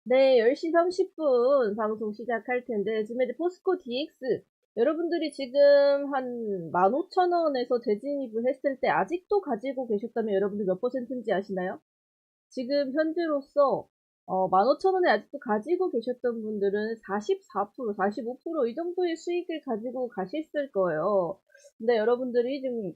네, 10시 30분 방송 시작할 텐데, 지금 이제 포스코 DX, 여러분들이 지금 한 15,000원에서 재진입을 했을 때 아직도 가지고 계셨다면 여러분들 몇 퍼센트인지 아시나요? 지금 현재로서 15,000원에 아직도 가지고 계셨던 분들은 44%, 45%이 정도의 수익을 가지고 가셨을 거예요. 근데 여러분들이 좀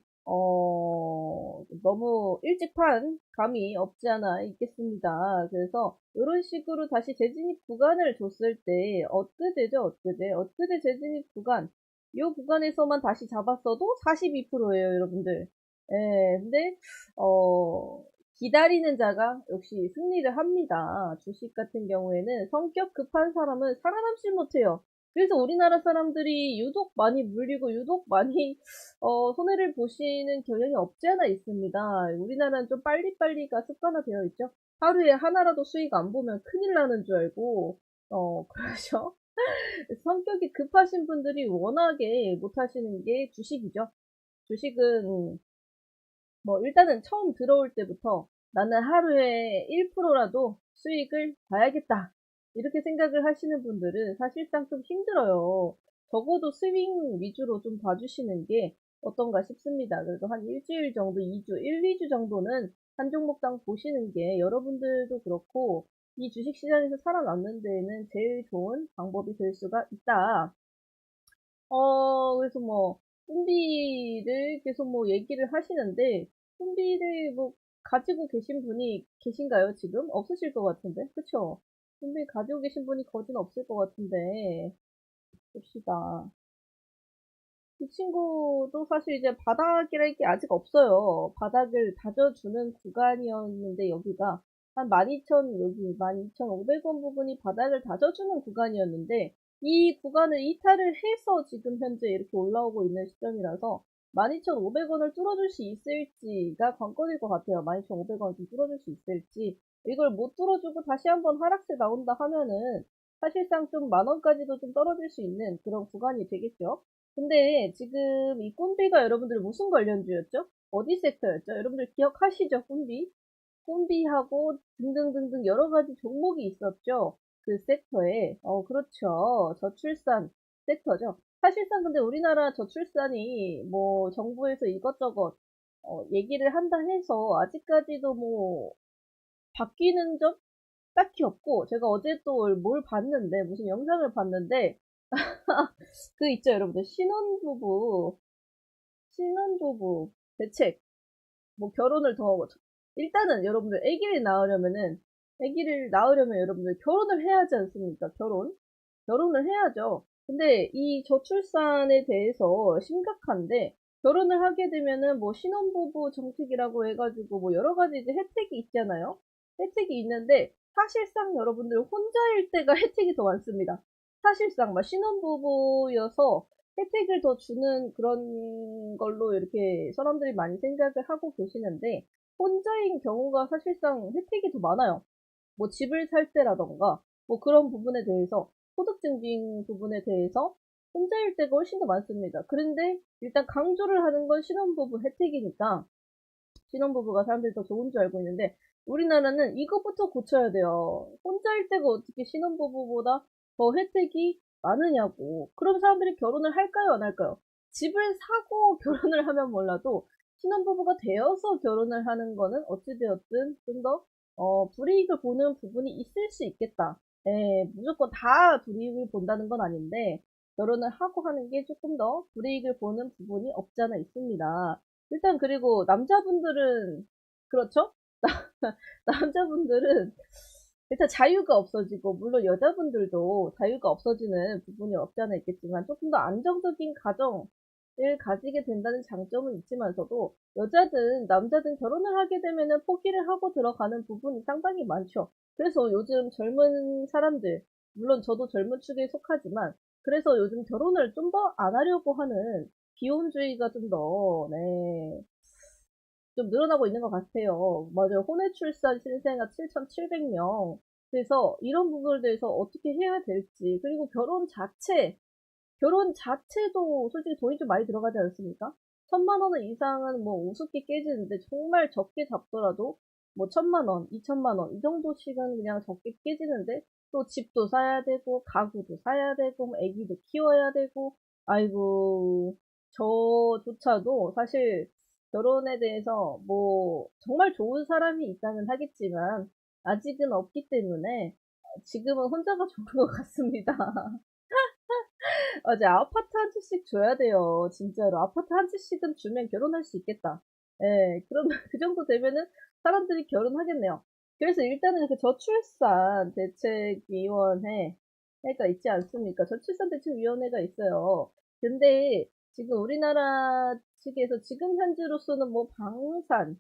너무 일찍 판 감이 없지 않아 있겠습니다. 그래서 이런 식으로 다시 재진입 구간을 줬을 때 엊그제죠, 엊그제. 엊그제 재진입 구간, 이 구간에서만 다시 잡았어도 42%예요, 여러분들. 예, 근데 어, 기다리는 자가 역시 승리를 합니다. 주식 같은 경우에는 성격 급한 사람은 살아남지 못해요. 그래서 우리나라 사람들이 유독 많이 물리고 유독 많이 손해를 보시는 경향이 없지 않아 있습니다. 우리나라는 좀 빨리빨리가 습관화되어 있죠. 하루에 하나라도 수익 안 보면 큰일 나는 줄 알고 그러죠. 성격이 급하신 분들이 워낙에 못하시는 게 주식이죠. 주식은 뭐 일단은 처음 들어올 때부터 나는 하루에 1%라도 수익을 봐야겠다. 이렇게 생각을 하시는 분들은 사실상 좀 힘들어요. 적어도 스윙 위주로 좀 봐주시는 게 어떤가 싶습니다. 그래도 한 일주일 정도, 2주, 1, 2주 정도는 한 종목당 보시는 게 여러분들도 그렇고 이 주식시장에서 살아남는 데에는 제일 좋은 방법이 될 수가 있다. 그래서 뭐, 꿈비를 계속 뭐 얘기를 하시는데, 꿈비를 뭐, 가지고 계신 분이 계신가요, 지금? 없으실 것 같은데? 그쵸? 꿈비 가지고 계신 분이 거진 없을 것 같은데, 봅시다. 이 친구도 사실 이제 바닥이랄 게 아직 없어요. 바닥을 다져주는 구간이었는데, 여기가 한 12,000, 여기 12,500원 부분이 바닥을 다져주는 구간이었는데, 이 구간을 이탈을 해서 지금 현재 이렇게 올라오고 있는 시점이라서 12,500원을 뚫어줄 수 있을지가 관건일 것 같아요. 12,500원 좀 뚫어줄 수 있을지. 이걸 못 뚫어주고 다시 한번 하락세 나온다 하면은 사실상 좀 만원까지도 좀 떨어질 수 있는 그런 구간이 되겠죠. 근데 지금 이 꾼비가 여러분들 무슨 관련주였죠? 어디 섹터였죠? 여러분들 기억하시죠? 꾼비? 꾼비하고 등등등등 여러 가지 종목이 있었죠? 그 섹터에. 그렇죠. 저출산 섹터죠. 사실상 근데 우리나라 저출산이 뭐 정부에서 이것저것 얘기를 한다 해서 아직까지도 뭐 바뀌는 점 딱히 없고 제가 어제 또 뭘 봤는데 무슨 영상을 봤는데 그 있죠 여러분들 신혼부부 대책 뭐 결혼을 더 일단은 여러분들 아기를 낳으려면 여러분들 결혼을 해야 하지 않습니까? 결혼을 해야죠. 근데 이 저출산에 대해서 심각한데 결혼을 하게 되면은 뭐 신혼부부 정책이라고 해가지고 뭐 여러 가지 이제 혜택이 있잖아요. 혜택이 있는데 사실상 여러분들 혼자일 때가 혜택이 더 많습니다. 사실상 막 신혼부부여서 혜택을 더 주는 그런 걸로 이렇게 사람들이 많이 생각을 하고 계시는데 혼자인 경우가 사실상 혜택이 더 많아요. 뭐 집을 살 때라던가 뭐 그런 부분에 대해서 소득 증빙 부분에 대해서 혼자일 때가 훨씬 더 많습니다. 그런데 일단 강조를 하는 건 신혼부부 혜택이니까 신혼부부가 사람들이 더 좋은 줄 알고 있는데 우리나라는 이것부터 고쳐야 돼요. 혼자일 때가 어떻게 신혼부부보다 더 혜택이 많으냐고. 그럼 사람들이 결혼을 할까요, 안 할까요? 집을 사고 결혼을 하면 몰라도 신혼부부가 되어서 결혼을 하는 거는 어찌되었든 좀 더 불이익을 보는 부분이 있을 수 있겠다. 예, 무조건 다 불이익을 본다는 건 아닌데 결혼을 하고 하는 게 조금 더 불이익을 보는 부분이 없지 않아 있습니다. 일단 그리고 남자분들은 그렇죠? 남자분들은 일단 자유가 없어지고 물론 여자분들도 자유가 없어지는 부분이 없지 않아 있겠지만 조금 더 안정적인 가정을 가지게 된다는 장점은 있지만서도 여자든 남자든 결혼을 하게 되면은 포기를 하고 들어가는 부분이 상당히 많죠. 그래서 요즘 젊은 사람들 물론 저도 젊은 축에 속하지만 그래서 요즘 결혼을 좀 더 안 하려고 하는 비혼주의가 좀 더, 네, 좀 늘어나고 있는 것 같아요. 맞아요. 혼외 출산 신생아 7,700명. 그래서 이런 부분에 대해서 어떻게 해야 될지, 그리고 결혼 자체도 솔직히 돈이 좀 많이 들어가지 않습니까? 1,000만 원 이상은 뭐 우습게 깨지는데 정말 적게 잡더라도 뭐 1,000만 원, 2,000만 원 이 정도씩은 그냥 적게 깨지는데 또 집도 사야 되고, 가구도 사야 되고, 뭐 애기도 키워야 되고, 아이고, 저조차도 사실 결혼에 대해서 뭐, 정말 좋은 사람이 있다면 하겠지만, 아직은 없기 때문에, 지금은 혼자가 좋은 것 같습니다. 맞아, 아파트 한 채씩 줘야 돼요. 진짜로. 아파트 한 채씩은 주면 결혼할 수 있겠다. 예, 그러면 그 정도 되면은 사람들이 결혼하겠네요. 그래서 일단은 그 저출산 대책위원회가 있지 않습니까? 저출산 대책위원회가 있어요. 근데 지금 우리나라 측에서 지금 현재로서는 뭐 방산,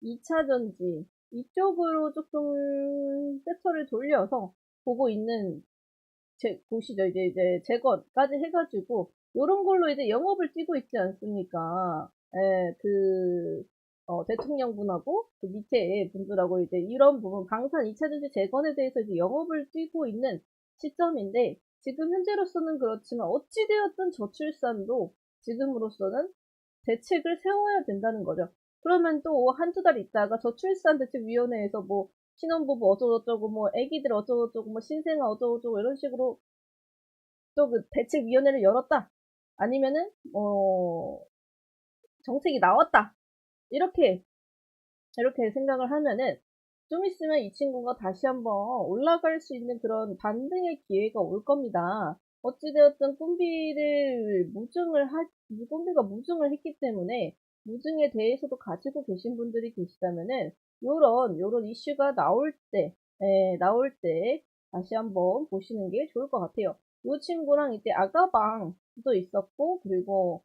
2차 전지 이쪽으로 조금 섹터를 돌려서 보고 있는 보시죠. 이제 재건까지 해가지고, 요런 걸로 이제 영업을 뛰고 있지 않습니까? 예, 대통령분하고, 그 밑에 분들하고 이제 이런 부분, 방산 2차전지 재건에 대해서 이제 영업을 뛰고 있는 시점인데, 지금 현재로서는 그렇지만, 어찌되었든 저출산도 지금으로서는 대책을 세워야 된다는 거죠. 그러면 또 한두 달 있다가 저출산대책위원회에서 뭐 신혼부부 어쩌고저쩌고 뭐 애기들 어쩌고저쩌고 뭐 신생아 어쩌고저쩌고 이런 식으로 또 그 대책위원회를 열었다. 아니면은 정책이 나왔다. 이렇게 생각을 하면은 좀 있으면 이 친구가 다시 한번 올라갈 수 있는 그런 반등의 기회가 올 겁니다. 어찌되었든 꿈비가 무증을 했기 때문에 무증에 대해서도 가지고 계신 분들이 계시다면은 요런 이슈가 나올 때 다시 한번 보시는 게 좋을 것 같아요. 요 친구랑 이제 아가방도 있었고, 그리고,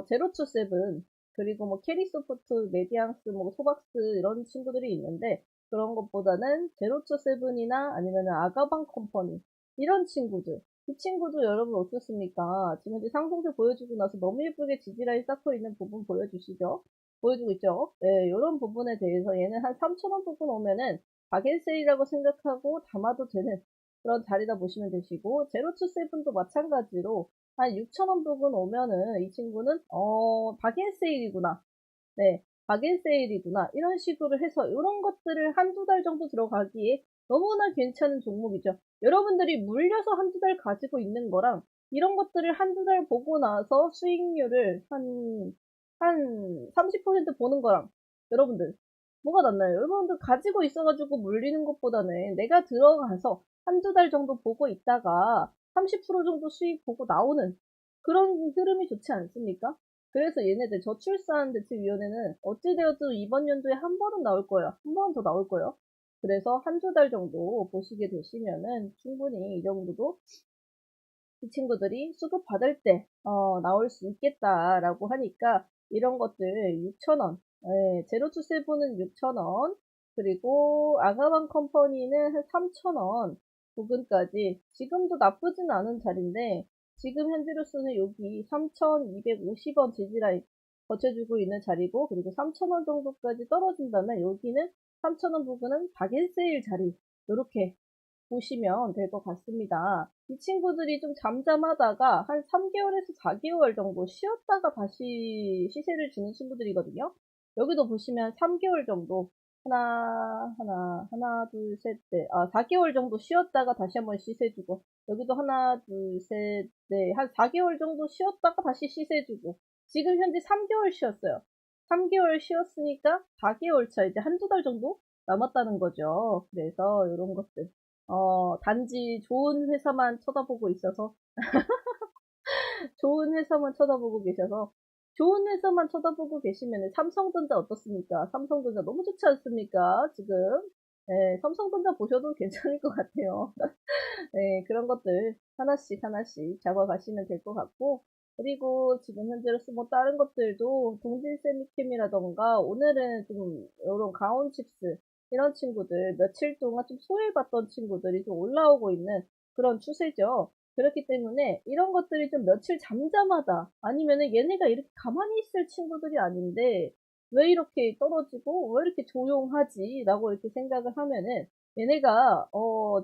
제로투 세븐, 그리고 뭐 캐리소프트, 메디앙스, 뭐 소박스 이런 친구들이 있는데 그런 것보다는 제로투 세븐이나 아니면 아가방 컴퍼니 이런 친구들 이 친구도 여러분 어떻습니까? 지금 이제 상승세 보여주고 나서 너무 예쁘게 지지라인 쌓고 있는 부분 보여주시죠? 보여주고 있죠? 네, 이런 부분에 대해서 얘는 한 3,000원 부분 오면은 박앤세일이라고 생각하고 담아도 되는 그런 자리다 보시면 되시고 제로투 세븐도 마찬가지로 한 6,000원 부분 오면은 이 친구는 박앤세일이구나. 네, 박앤세일이구나. 이런 식으로 해서 이런 것들을 한두 달 정도 들어가기에 너무나 괜찮은 종목이죠. 여러분들이 물려서 한두 달 가지고 있는 거랑 이런 것들을 한두 달 보고 나서 수익률을 한 30% 보는 거랑 여러분들 뭐가 낫나요? 여러분들 가지고 있어가지고 물리는 것보다는 내가 들어가서 한두 달 정도 보고 있다가 30% 정도 수익 보고 나오는 그런 흐름이 좋지 않습니까? 그래서 얘네들 저출산대책위원회는 어찌되어도 이번 연도에 한 번은 나올 거예요. 한 번 더 나올 거예요. 그래서 한두 달 정도 보시게 되시면은 충분히 이 정도도 이 친구들이 수급 받을 때 나올 수 있겠다라고 하니까 이런 것들 6,000원, 제로투 세븐은 6,000원, 그리고 아가방 컴퍼니는 한 3,000원 부근까지 지금도 나쁘진 않은 자리인데 지금 현재로서는 여기 3,250원 지지라인 버텨주고 있는 자리고 그리고 3,000원 정도까지 떨어진다면 여기는 3,000원 부근은 박앤세일 자리 이렇게 보시면 될 것 같습니다. 이 친구들이 좀 잠잠하다가 한 3개월에서 4개월 정도 쉬었다가 다시 시세를 주는 친구들이거든요. 여기도 보시면 3개월 정도 하나, 둘, 셋, 넷. 4개월 정도 쉬었다가 다시 한번 시세 주고, 여기도 하나, 둘, 셋, 넷. 한 4개월 정도 쉬었다가 다시 시세 주고, 지금 현재 3개월 쉬었어요. 3개월 쉬었으니까 4개월 차, 이제 한두 달 정도 남았다는 거죠. 그래서 이런 것들. 단지 좋은 회사만 쳐다보고 있어서, 좋은 회사만 쳐다보고 계셔서, 좋은 회사만 쳐다보고 계시면 삼성전자 어떻습니까? 삼성전자 너무 좋지 않습니까? 지금. 네, 삼성전자 보셔도 괜찮을 것 같아요. 네, 그런 것들 하나씩 잡아가시면 될 것 같고, 그리고 지금 현재로서 뭐 다른 것들도 동진세미캠이라던가 오늘은 좀 이런 가온칩스 이런 친구들 며칠 동안 좀 소외받던 친구들이 좀 올라오고 있는 그런 추세죠. 그렇기 때문에 이런 것들이 좀 며칠 잠잠하다 아니면은 얘네가 이렇게 가만히 있을 친구들이 아닌데 왜 이렇게 떨어지고 왜 이렇게 조용하지? 라고 이렇게 생각을 하면은 얘네가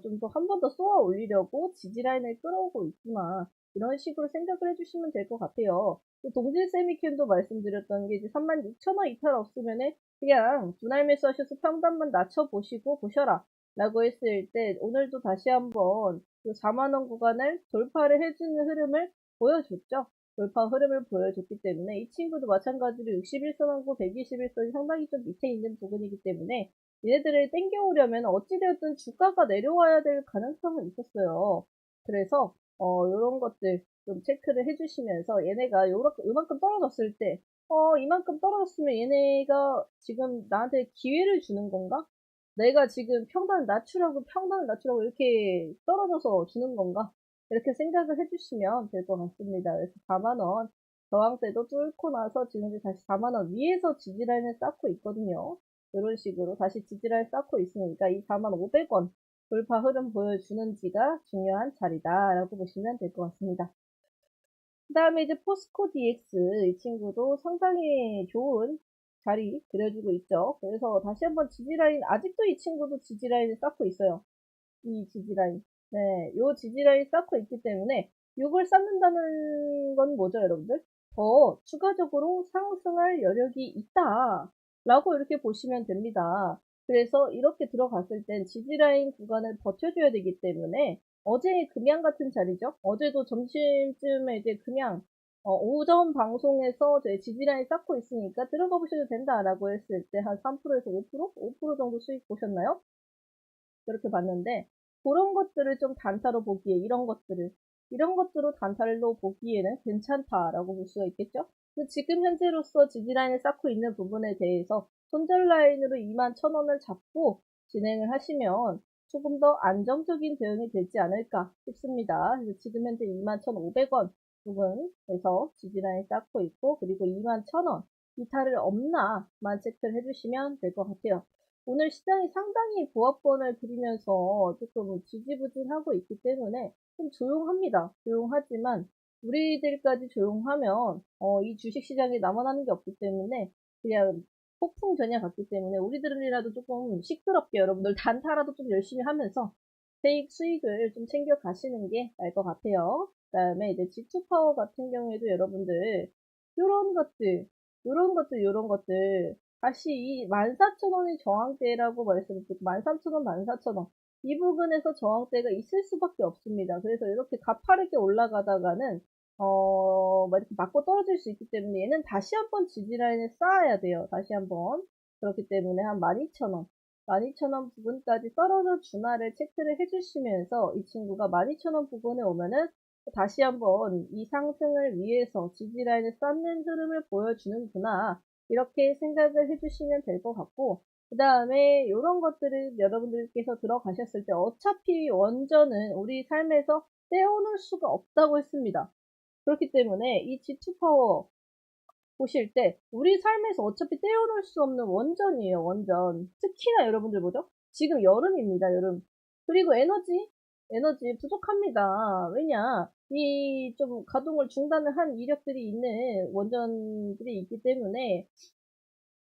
좀 더 한 번 더 쏘아 올리려고 지지라인을 끌어오고 있구나 이런 식으로 생각을 해주시면 될 것 같아요. 동질 세미캠도 말씀드렸던 게 이제 36,000원 이탈 없으면은 그냥 분할 매수 하셔서 평단만 낮춰보시고 보셔라 라고 했을 때 오늘도 다시 한번 그 4만원 구간을 돌파를 해주는 흐름을 보여줬죠. 돌파 흐름을 보여줬기 때문에 이 친구도 마찬가지로 61선하고 121선이 상당히 좀 밑에 있는 부분이기 때문에 얘네들을 땡겨오려면 어찌되었든 주가가 내려와야 될 가능성은 있었어요. 그래서 요런 것들 좀 체크를 해주시면서 얘네가 요만큼 떨어졌을 때 이만큼 떨어졌으면 얘네가 지금 나한테 기회를 주는 건가? 내가 지금 평단을 낮추라고 이렇게 떨어져서 주는 건가? 이렇게 생각을 해주시면 될 것 같습니다. 그래서 4만원 저항대도 뚫고 나서 지금 이제 다시 4만원 위에서 지지라인을 쌓고 있거든요. 이런 식으로 다시 지지라인 쌓고 있으니까 이 4만500원 돌파 흐름 보여주는지가 중요한 자리다라고 보시면 될 것 같습니다. 그 다음에 이제 포스코 DX 이 친구도 상당히 좋은 자리 그려주고 있죠. 그래서 다시 한번 지지라인, 아직도 이 친구도 지지라인을 쌓고 있어요. 이 지지라인. 네, 요 지지라인 쌓고 있기 때문에 이걸 쌓는다는 건 뭐죠, 여러분들? 더 추가적으로 상승할 여력이 있다. 라고 이렇게 보시면 됩니다. 그래서 이렇게 들어갔을 땐 지지라인 구간을 버텨줘야 되기 때문에 어제 금양 같은 자리죠. 어제도 점심쯤에 이제 금양 오전 방송에서 저희 지지라인 쌓고 있으니까 들어가 보셔도 된다라고 했을 때 한 3%에서 5%? 5% 정도 수익 보셨나요? 그렇게 봤는데 그런 것들을 좀 단타로 보기에 이런 것들을 단타로 보기에는 괜찮다라고 볼 수가 있겠죠. 지금 현재로서 지지라인을 쌓고 있는 부분에 대해서 손절 라인으로 21,000원을 잡고 진행을 하시면 조금 더 안정적인 대응이 되지 않을까 싶습니다. 그래서 지금 현재 21,500원 부분에서 지지라인 쌓고 있고 그리고 21,000원 이탈을 없나만 체크를 해주시면 될 것 같아요. 오늘 시장이 상당히 보합권을 그리면서 조금 지지부진하고 있기 때문에 좀 조용합니다. 조용하지만 우리들까지 조용하면 이 주식시장에 남아나는 게 없기 때문에 그냥 폭풍 전야 같기 때문에 우리들이라도 조금 시끄럽게 여러분들 단타라도 좀 열심히 하면서 수익을 좀 챙겨 가시는 게 나을 것 같아요. 그 다음에 이제 G2파워 같은 경우에도 여러분들 요런 것들 요런 것들 다시 이 14,000원이 저항대라고 말씀드렸고 13,000원, 14,000원 이 부분에서 저항대가 있을 수밖에 없습니다. 그래서 이렇게 가파르게 올라가다가는 이렇게 맞고 떨어질 수 있기 때문에 얘는 다시 한번 지지라인을 쌓아야 돼요. 다시 한번. 그렇기 때문에 한 12,000원 12,000원 부분까지 떨어져 주나를 체크를 해주시면서 이 친구가 12,000원 부분에 오면은 다시 한번 이 상승을 위해서 지지라인을 쌓는 흐름을 보여주는구나. 이렇게 생각을 해주시면 될 것 같고, 그 다음에 이런 것들을 여러분들께서 들어가셨을 때 어차피 원전은 우리 삶에서 떼어놓을 수가 없다고 했습니다. 그렇기 때문에 이 G2파워 보실 때 우리 삶에서 어차피 떼어놓을 수 없는 원전이에요, 원전. 특히나 여러분들 뭐죠? 지금 여름입니다, 여름. 그리고 에너지 부족합니다. 왜냐? 이 좀 가동을 중단을 한 이력들이 있는 원전들이 있기 때문에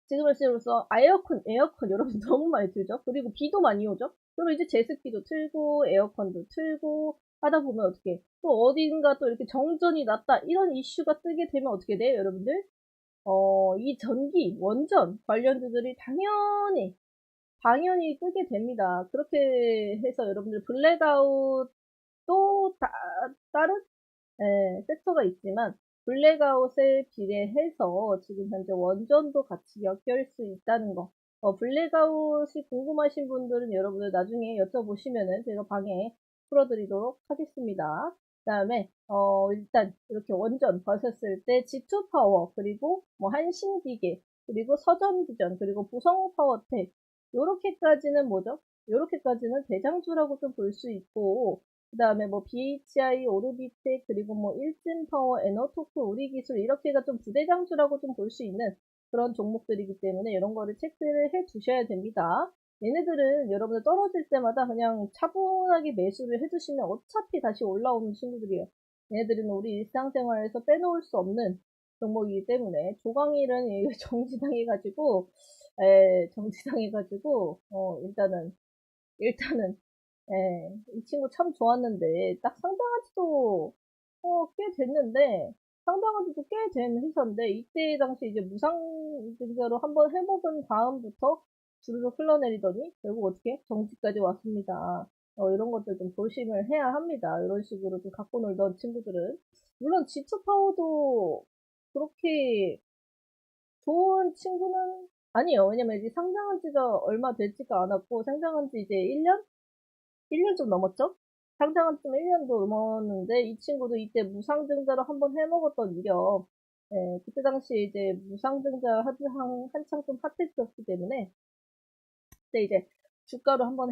지금 현재로서 에어컨 여러분 너무 많이 틀죠? 그리고 비도 많이 오죠? 그럼 이제 제습기도 틀고 에어컨도 틀고 하다 보면 어떻게 또 어딘가 또 이렇게 정전이 났다 이런 이슈가 뜨게 되면 어떻게 돼요, 여러분들? 이 전기, 원전 관련주들이 당연히 뜨게 됩니다. 그렇게 해서 여러분들 블랙아웃 또 다른 섹터가 있지만 블랙아웃에 비례해서 지금 현재 원전도 같이 엮일 수 있다는 거. 블랙아웃이 궁금하신 분들은 여러분들 나중에 여쭤보시면은 제가 방에 풀어드리도록 하겠습니다. 그 다음에 일단 이렇게 원전 보셨을 때 G2파워 그리고 뭐 한신기계 그리고 서전기전 그리고 부성파워텍 요렇게까지는 뭐죠? 요렇게까지는 대장주라고 좀 볼 수 있고 그 다음에 뭐 BHI, 오르비텍, 그리고 뭐 일진파워, 에너토크, 우리기술 이렇게가 좀 부대장주라고 좀 볼 수 있는 그런 종목들이기 때문에 이런 거를 체크를 해 두셔야 됩니다. 얘네들은 여러분들 떨어질 때마다 그냥 차분하게 매수를 해주시면 어차피 다시 올라오는 친구들이에요. 얘네들은 우리 일상생활에서 빼놓을 수 없는 종목이기 때문에 조광일은 정지당해가지고 정지당해가지고 일단은 이 친구 참 좋았는데, 딱 상장한 지도, 꽤 됐는데, 상장한 지도 꽤 된 회사인데, 이때 당시 이제 무상 증자로 한번 해먹은 다음부터 주르륵 흘러내리더니 결국 어떻게 정지까지 왔습니다. 이런 것들 좀 조심을 해야 합니다. 이런 식으로 좀 갖고 놀던 친구들은. 물론 G2 파워도 그렇게 좋은 친구는 아니에요. 왜냐면 이제 상장한 지가 얼마 되지가 않았고, 상장한 지 이제 1년? 1년 좀 넘었죠? 상장한 지 1년도 넘었는데, 이 친구도 이때 무상증자로 한번 해먹었던 이력, 예, 그때 당시 이제 무상증자 한창 좀 핫했었기 때문에, 그때 이제 주가로 한번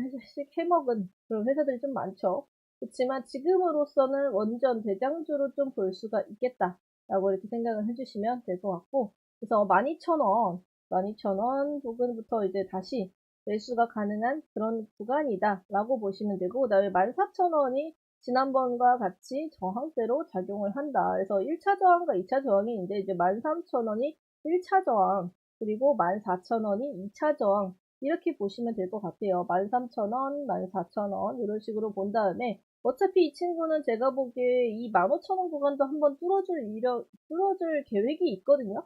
해먹은 그런 회사들이 좀 많죠. 그렇지만 지금으로서는 원전 대장주로 좀 볼 수가 있겠다라고 이렇게 생각을 해주시면 될 것 같고, 그래서 12,000원, 12,000원 부근부터 이제 다시 매수가 가능한 그런 구간이다라고 보시면 되고, 그다음에 14,000원이 지난번과 같이 저항대로 작용을 한다. 그래서 1차 저항과 2차 저항이 있는데 이제 13,000원이 1차 저항, 그리고 14,000원이 2차 저항, 이렇게 보시면 될 것 같아요. 13,000원, 14,000원 이런 식으로 본 다음에 어차피 이 친구는 제가 보기에 이 15,000원 구간도 한번 뚫어줄 계획이 있거든요.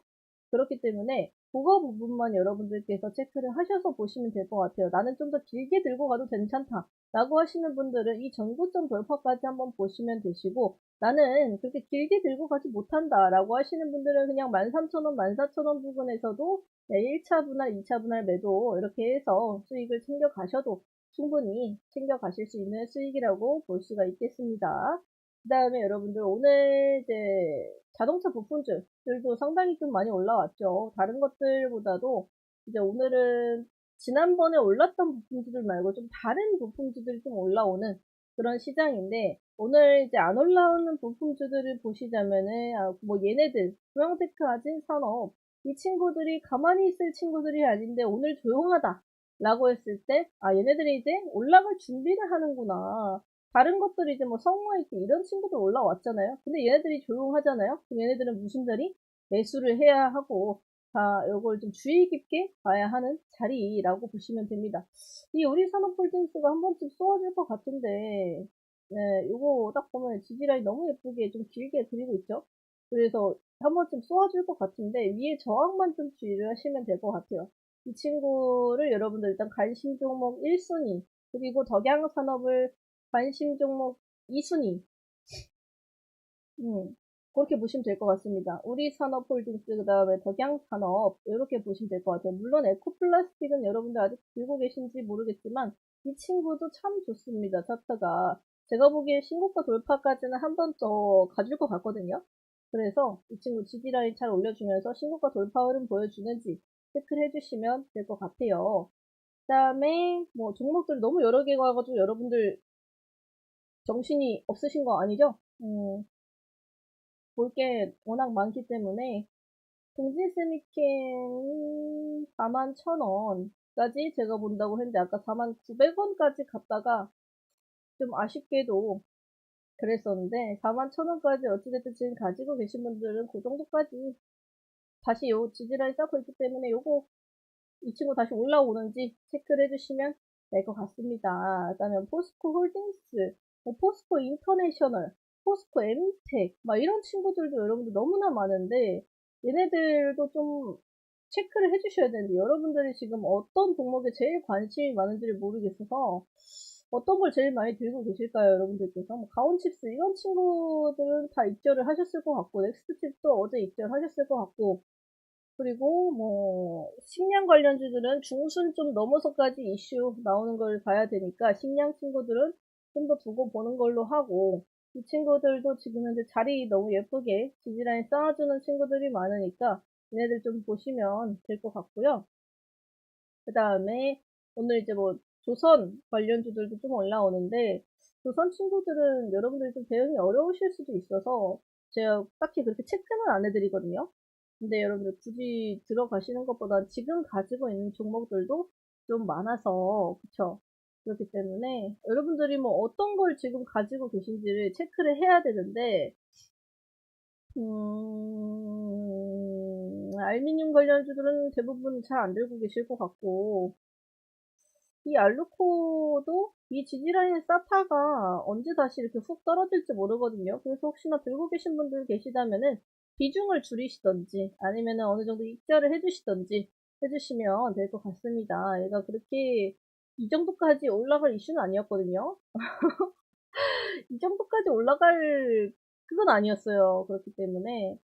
그렇기 때문에 그거 부분만 여러분들께서 체크를 하셔서 보시면 될 것 같아요. 나는 좀 더 길게 들고 가도 괜찮다 라고 하시는 분들은 이 전고점 돌파까지 한번 보시면 되시고, 나는 그렇게 길게 들고 가지 못한다 라고 하시는 분들은 그냥 13,000원, 14,000원 부분에서도 네, 1차 분할, 2차 분할 매도 이렇게 해서 수익을 챙겨 가셔도 충분히 챙겨 가실 수 있는 수익이라고 볼 수가 있겠습니다. 그 다음에 여러분들 오늘 이제 자동차 부품주들도 상당히 좀 많이 올라왔죠. 다른 것들보다도 이제 오늘은 지난번에 올랐던 부품주들 말고 좀 다른 부품주들이 좀 올라오는 그런 시장인데, 오늘 이제 안 올라오는 부품주들을 보시자면은 뭐 얘네들 조영테크 아진산업, 이 친구들이 가만히 있을 친구들이 아닌데 오늘 조용하다 라고 했을 때, 얘네들이 이제 올라갈 준비를 하는구나. 다른 것들이 이제 뭐 성우아이티 이런 친구들 올라왔잖아요. 근데 얘네들이 조용하잖아요. 그럼 얘네들은 무슨 자리? 매수를 해야 하고, 요걸 좀 주의 깊게 봐야 하는 자리라고 보시면 됩니다. 이 우리산업홀딩스가 한 번쯤 쏘아줄 것 같은데, 네, 요거 딱 보면 지지라인 너무 예쁘게 좀 길게 그리고 있죠? 그래서 한 번쯤 쏘아줄 것 같은데, 위에 저항만 좀 주의를 하시면 될 것 같아요. 이 친구를 여러분들 일단 관심 종목 1순위, 그리고 덕양산업을 관심 종목 2순위, 그렇게 보시면 될 것 같습니다. 우리산업홀딩스, 그 다음에 덕양산업, 이렇게 보시면 될 것 같아요. 물론 에코플라스틱은 여러분들 아직 들고 계신지 모르겠지만, 이 친구도 참 좋습니다. 차트가. 제가 보기에 신고가 돌파까지는 한 번 더 가줄 것 같거든요. 그래서 이 친구 지지라인 잘 올려주면서 신고가 돌파 흐름 보여주는지 체크를 해주시면 될 것 같아요. 그 다음에 뭐 종목들 너무 여러 개가 와가지고 여러분들 정신이 없으신 거 아니죠? 볼 게 워낙 많기 때문에 동지스미켄 41,000원까지 제가 본다고 했는데 아까 4,900원까지 갔다가 좀 아쉽게도 그랬었는데 41,000원까지 어찌됐든 지금 가지고 계신 분들은 그 정도까지 다시 요 지지라인 쌓고 있기 때문에 요거 이 친구 다시 올라오는지 체크를 해주시면 될 것 같습니다. 그 다음에 포스코 홀딩스, 포스코 인터내셔널, 포스코 엠텍, 막 이런 친구들도 여러분들 너무나 많은데, 얘네들도 좀 체크를 해주셔야 되는데, 여러분들이 지금 어떤 종목에 제일 관심이 많은지를 모르겠어서, 어떤 걸 제일 많이 들고 계실까요, 여러분들께서? 뭐, 가온칩스, 이런 친구들은 다 입절을 하셨을 것 같고, 넥스트칩도 어제 입절하셨을 것 같고, 그리고 뭐 식량 관련주들은 중순 좀 넘어서까지 이슈 나오는 걸 봐야 되니까 식량 친구들은 좀 더 두고 보는 걸로 하고, 이 친구들도 지금 현재 자리 너무 예쁘게 지지라인 쌓아주는 친구들이 많으니까 얘네들 좀 보시면 될 것 같고요. 그 다음에 오늘 이제 뭐 조선 관련주들도 좀 올라오는데, 조선 친구들은 여러분들이 좀 대응이 어려우실 수도 있어서 제가 딱히 그렇게 체크는 안 해드리거든요. 근데 여러분들 굳이 들어가시는 것보다 지금 가지고 있는 종목들도 좀 많아서, 그쵸? 그렇기 때문에 여러분들이 뭐 어떤 걸 지금 가지고 계신지를 체크를 해야 되는데, 알미늄 관련주들은 대부분 잘 안 들고 계실 것 같고, 이 알루코도 이 지지라인의 사타가 언제 다시 이렇게 훅 떨어질지 모르거든요. 그래서 혹시나 들고 계신 분들 계시다면은 비중을 줄이시던지 아니면은 어느 정도 입자를 해주시던지 해주시면 될 것 같습니다. 얘가 그렇게 이 정도까지 올라갈 이슈는 아니었거든요. 이 정도까지 올라갈 그건 아니었어요. 그렇기 때문에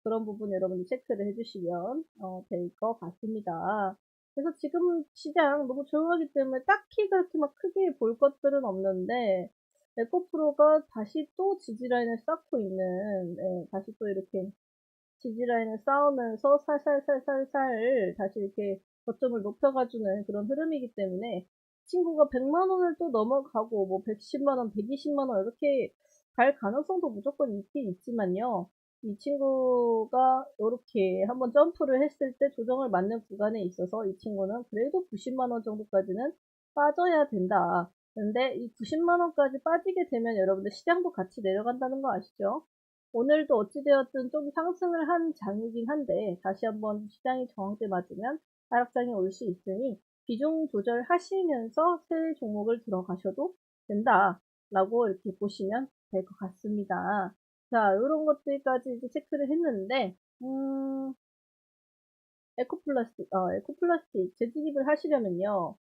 그런 부분 여러분들 체크를 해주시면 될 것 같습니다. 그래서 지금 시장 너무 조용하기 때문에 딱히 그렇게 막 크게 볼 것들은 없는데 에코프로가 다시 또 지지라인을 쌓고 있는 다시 또 이렇게 지지라인을 쌓으면서 살살살살살 다시 이렇게 거점을 높여가주는 그런 흐름이기 때문에 친구가 100만 원을 또 넘어가고 뭐 110만 원, 120만 원 이렇게 갈 가능성도 무조건 있긴 있지만요. 이 친구가 이렇게 한번 점프를 했을 때 조정을 맞는 구간에 있어서 이 친구는 그래도 90만 원 정도까지는 빠져야 된다. 근데 이 90만 원까지 빠지게 되면 여러분들 시장도 같이 내려간다는 거 아시죠? 오늘도 어찌되었든 좀 상승을 한 장이긴 한데 다시 한번 시장이 저항대 맞으면 하락장이 올 수 있으니 비중 조절하시면서 새 종목을 들어가셔도 된다 라고 이렇게 보시면 될 것 같습니다. 자, 이런 것들까지 이제 체크를 했는데 에코플라스틱 재진입을 하시려면요.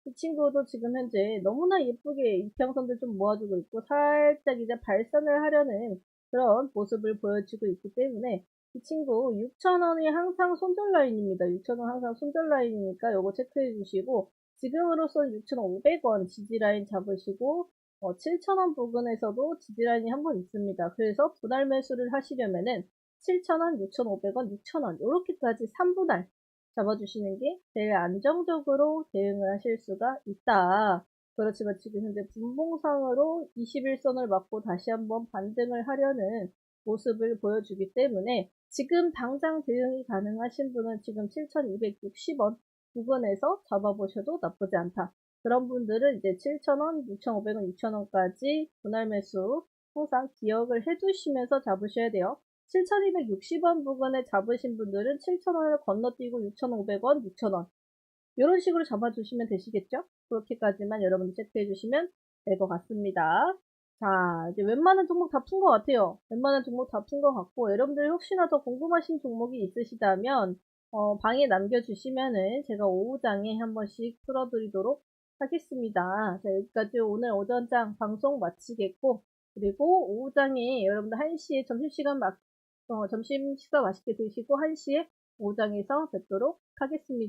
이 친구도 지금 현재 너무나 예쁘게 이평선들 좀 모아주고 있고 살짝 이제 발산을 하려는 그런 모습을 보여주고 있기 때문에 이 친구 6,000원이 항상 손절 라인입니다. 6,000원 항상 손절 라인이니까 요거 체크해 주시고 지금으로선 6,500원 지지 라인 잡으시고 7,000원 부근에서도 지지 라인이 한 번 있습니다. 그래서 분할 매수를 하시려면은 7,000원, 6,500원, 6,000원 요렇게까지 3분할 잡아주시는 게 제일 안정적으로 대응을 하실 수가 있다. 그렇지만 지금 현재 분봉상으로 21선을 맞고 다시 한번 반등을 하려는 모습을 보여주기 때문에 지금 당장 대응이 가능하신 분은 지금 7,260원 부근에서 잡아보셔도 나쁘지 않다. 그런 분들은 이제 7,000원, 6,500원, 6,000원까지 분할 매수 항상 기억을 해두시면서 잡으셔야 돼요. 7,260원 부근에 잡으신 분들은 7,000원을 건너뛰고 6,500원, 6,000원 이런 식으로 잡아주시면 되시겠죠? 그렇게까지만 여러분들 체크해 주시면 될 것 같습니다. 자, 이제 웬만한 종목 다 푼 것 같아요. 웬만한 종목 다 푼 것 같고 여러분들 혹시나 더 궁금하신 종목이 있으시다면 방에 남겨주시면은 제가 오후장에 한 번씩 풀어드리도록 하겠습니다. 자, 여기까지 오늘 오전장 방송 마치겠고 그리고 오후장에 여러분들 1시에 점심시간 점심 식사 맛있게 드시고 1시에 오후장에서 뵙도록 하겠습니다.